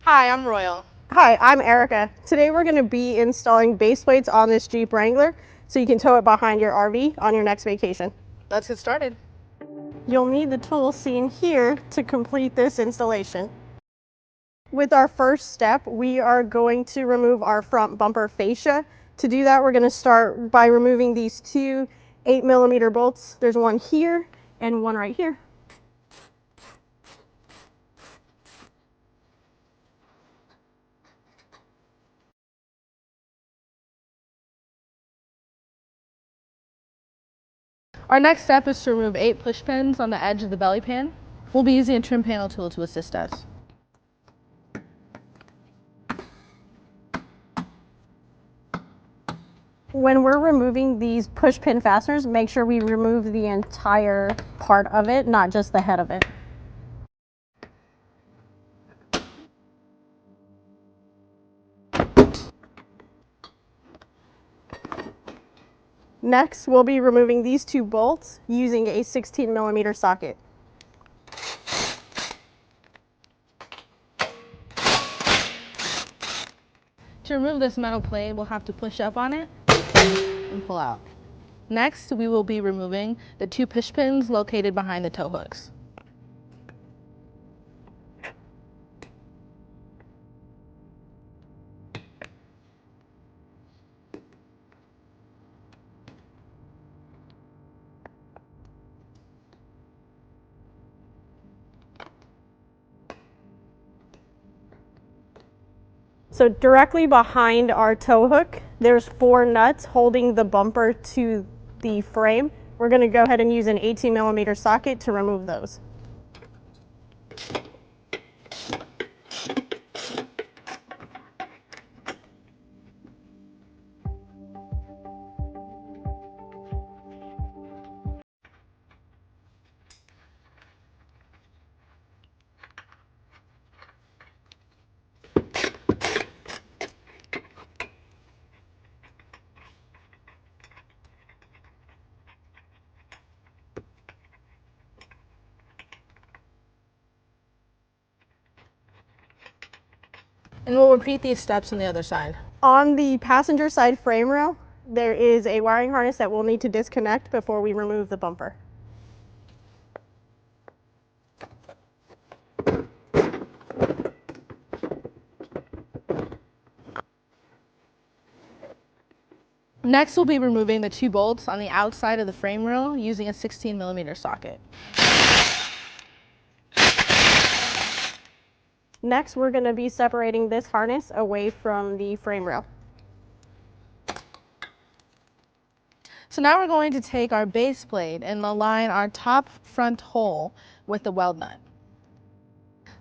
Hi, I'm Royal. Hi, I'm Erica. Today we're going to be installing base plates on this Jeep Wrangler so you can tow it behind your RV on your next vacation. Let's get started. You'll need the tools seen here to complete this installation. With our first step, we are going to remove our front bumper fascia. To do that, we're going to start by removing these two 8mm bolts. There's one here and one right here. Our next step is to remove 8 push pins on the edge of the belly pan. We'll be using a trim panel tool to assist us. When we're removing these push pin fasteners, make sure we remove the entire part of it, not just the head of it. Next, we'll be removing these two bolts using a 16mm socket. To remove this metal plate, we'll have to push up on it and pull out. Next, we will be removing the 2 push pins located behind the tow hooks. So directly behind our tow hook, there's 4 nuts holding the bumper to the frame. We're going to go ahead and use an 18mm socket to remove those. And we'll repeat these steps on the other side. On the passenger side frame rail, there is a wiring harness that we'll need to disconnect before we remove the bumper. Next, we'll be removing the 2 bolts on the outside of the frame rail using a 16mm socket. Next, we're going to be separating this harness away from the frame rail. So now we're going to take our base plate and align our top front hole with the weld nut.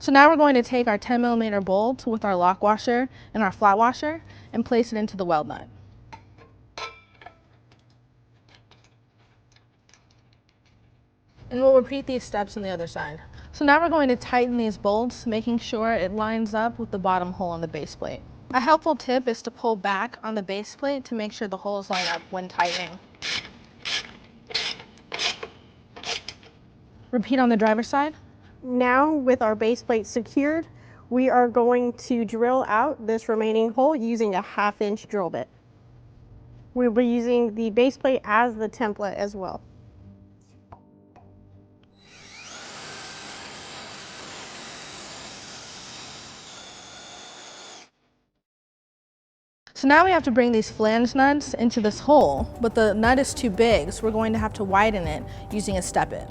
So now we're going to take our 10mm bolt with our lock washer and our flat washer and place it into the weld nut. And we'll repeat these steps on the other side. So now we're going to tighten these bolts, making sure it lines up with the bottom hole on the base plate. A helpful tip is to pull back on the base plate to make sure the holes line up when tightening. Repeat on the driver's side. Now, with our base plate secured, we are going to drill out this remaining hole using a 1/2-inch drill bit. We'll be using the base plate as the template as well. So now we have to bring these flange nuts into this hole, but the nut is too big, so we're going to have to widen it using a step-it.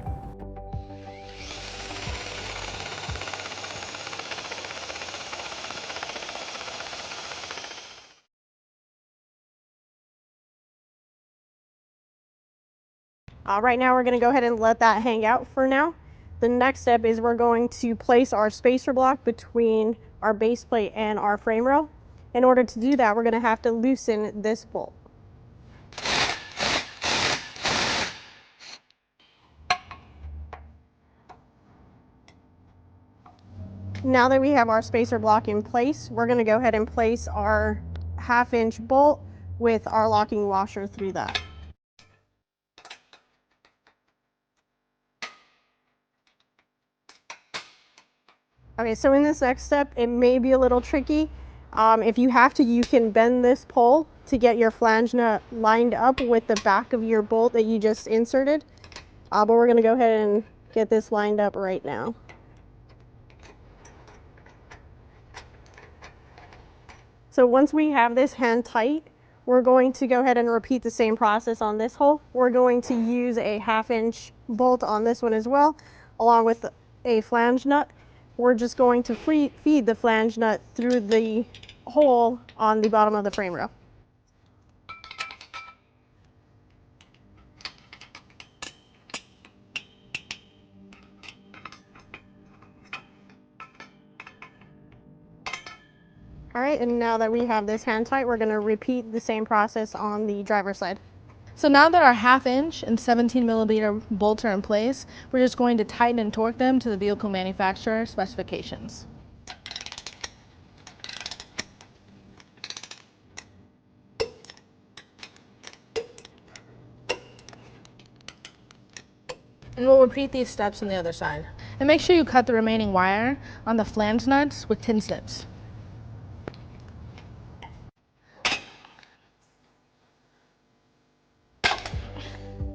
Right now we're going to go ahead and let that hang out for now. The next step is we're going to place our spacer block between our base plate and our frame rail. In order to do that, we're going to have to loosen this bolt. Now that we have our spacer block in place, we're going to go ahead and place our 1/2-inch bolt with our locking washer through that. Okay, so in this next step, it may be a little tricky. If you have to, you can bend this pole to get your flange nut lined up with the back of your bolt that you just inserted. But we're gonna go ahead and get this lined up right now. So once we have this hand tight, we're going to go ahead and repeat the same process on this hole. We're going to use a 1/2-inch bolt on this one as well, along with a flange nut. We're just going to feed the flange nut through the hole on the bottom of the frame rail. All right, and now that we have this hand tight, we're gonna repeat the same process on the driver's side. So now that our 1/2-inch and 17mm bolts are in place, we're just going to tighten and torque them to the vehicle manufacturer specifications. And we'll repeat these steps on the other side. And make sure you cut the remaining wire on the flange nuts with tin snips.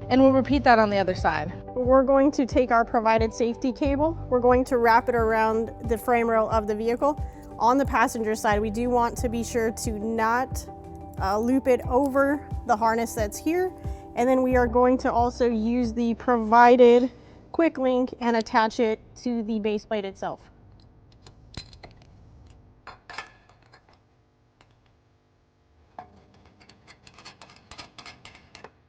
And we'll repeat that on the other side. We're going to take our provided safety cable. We're going to wrap it around the frame rail of the vehicle. On the passenger side, we do want to be sure to not loop it over the harness that's here. And then we are going to also use the provided quick link and attach it to the base plate itself.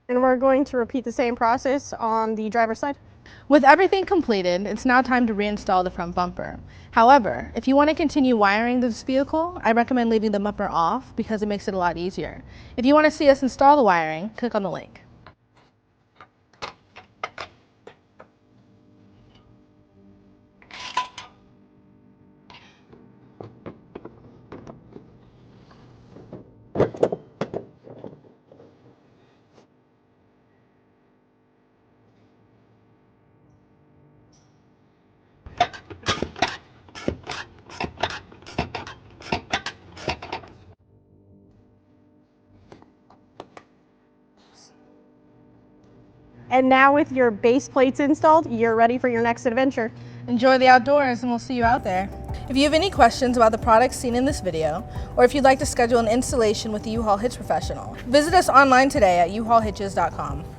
And we're going to repeat the same process on the driver's side. With everything completed, it's now time to reinstall the front bumper. However, if you want to continue wiring this vehicle, I recommend leaving the bumper off because it makes it a lot easier. If you want to see us install the wiring, click on the link. And now with your base plates installed, you're ready for your next adventure. Enjoy the outdoors and we'll see you out there. If you have any questions about the products seen in this video, or if you'd like to schedule an installation with a U-Haul Hitch professional, visit us online today at uhaulhitches.com.